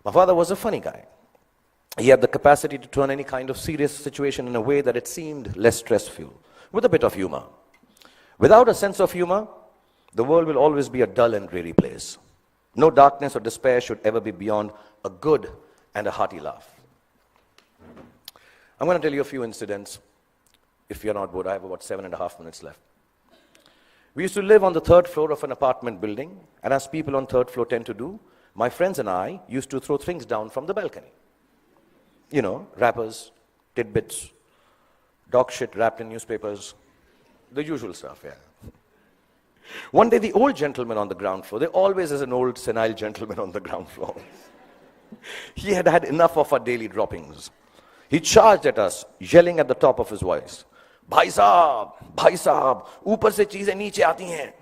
My father was a funny guy. He had the capacity to turn any kind of serious situation in a way that it seemed less stressful, with a bit of humor. Without a sense of humor, the world will always be a dull and dreary place. No darkness or despair should ever be beyond a good and a hearty laugh. I'm going to tell you a few incidents. If you're not bored, I have about 7.5 minutes left. We used to live on the 3rd floor of an apartment building, and as people on 3rd floor tend to do, my friends and I used to throw things down from the balcony. You know, wrappers, tidbits, dog shit wrapped in newspapers, the usual stuff, yeah. One day, the old gentleman on the ground floor, there always is an old senile gentleman on the ground floor. He had had enough of our daily droppings. He charged at us, yelling at the top of his voice, "Bhai Sahab, upar se cheezein niche aati hain.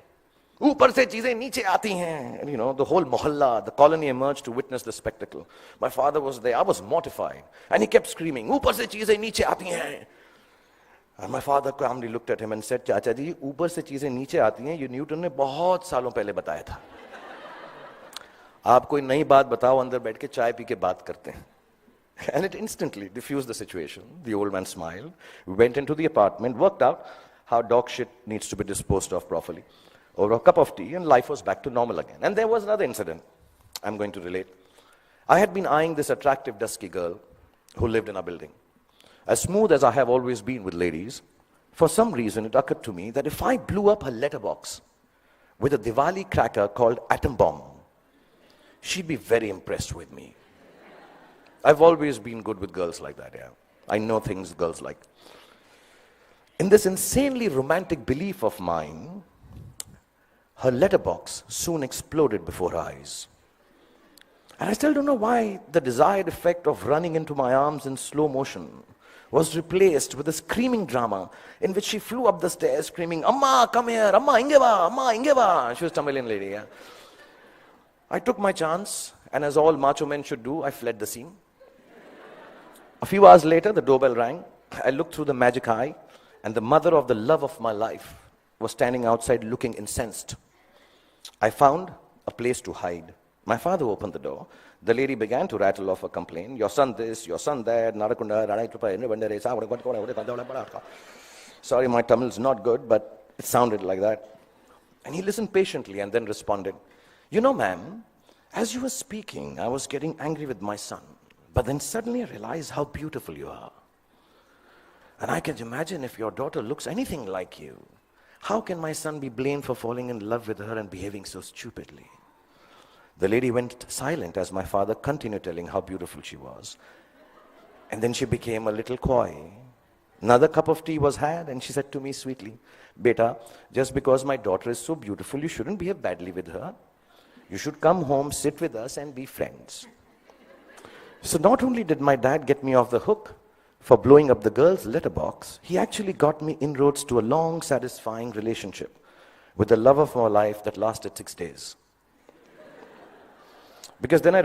Upar se cheezein niche aati hain." And you know, the whole mohalla, the colony emerged to witness the spectacle. My father was there. I was mortified. And he kept screaming, "Upar se cheezein niche aati hain." And my father calmly looked at him and said, "Chacha ji, upar se cheezein niche aati hain, ye Newton ne bahut saalon pehle bataya tha. Aap koi nayi baat batao, andar baith ke chai pee ke baat karte hain." And it instantly diffused the situation. The old man smiled. We went into the apartment, worked out how dog shit needs to be disposed of properly. Over a cup of tea, and life was back to normal again. And there was another incident I'm going to relate. I had been eyeing this attractive, dusky girl who lived in our building. As smooth as I have always been with ladies, for some reason it occurred to me that if I blew up her letterbox with a Diwali cracker called Atom Bomb, she'd be very impressed with me. I've always been good with girls like that, yeah. I know things girls like. In this insanely romantic belief of mine, her letterbox soon exploded before her eyes. And I still don't know why the desired effect of running into my arms in slow motion was replaced with a screaming drama in which she flew up the stairs screaming, "Amma, come here, Amma, ingeva, Amma, ingeva." She was a Tamilian lady, yeah. I took my chance, and as all macho men should do, I fled the scene. A few hours later, the doorbell rang. I looked through the magic eye, and the mother of the love of my life was standing outside looking incensed. I found a place to hide. My father opened the door. The lady began to rattle off a complaint. "Your son this, your son that, sorry, my Tamil is not good, but it sounded like that." And he listened patiently and then responded, "You know, ma'am, as you were speaking, I was getting angry with my son. But then suddenly I realized how beautiful you are. And I can imagine if your daughter looks anything like you, how can my son be blamed for falling in love with her and behaving so stupidly?" The lady went silent as my father continued telling how beautiful she was. And then she became a little coy. Another cup of tea was had, and she said to me sweetly, "Beta, just because my daughter is so beautiful, you shouldn't behave badly with her. You should come home, sit with us, and be friends." So not only did my dad get me off the hook for blowing up the girl's letterbox, he actually got me inroads to a long, satisfying relationship with the love of my life that lasted 6 days. Because then I realized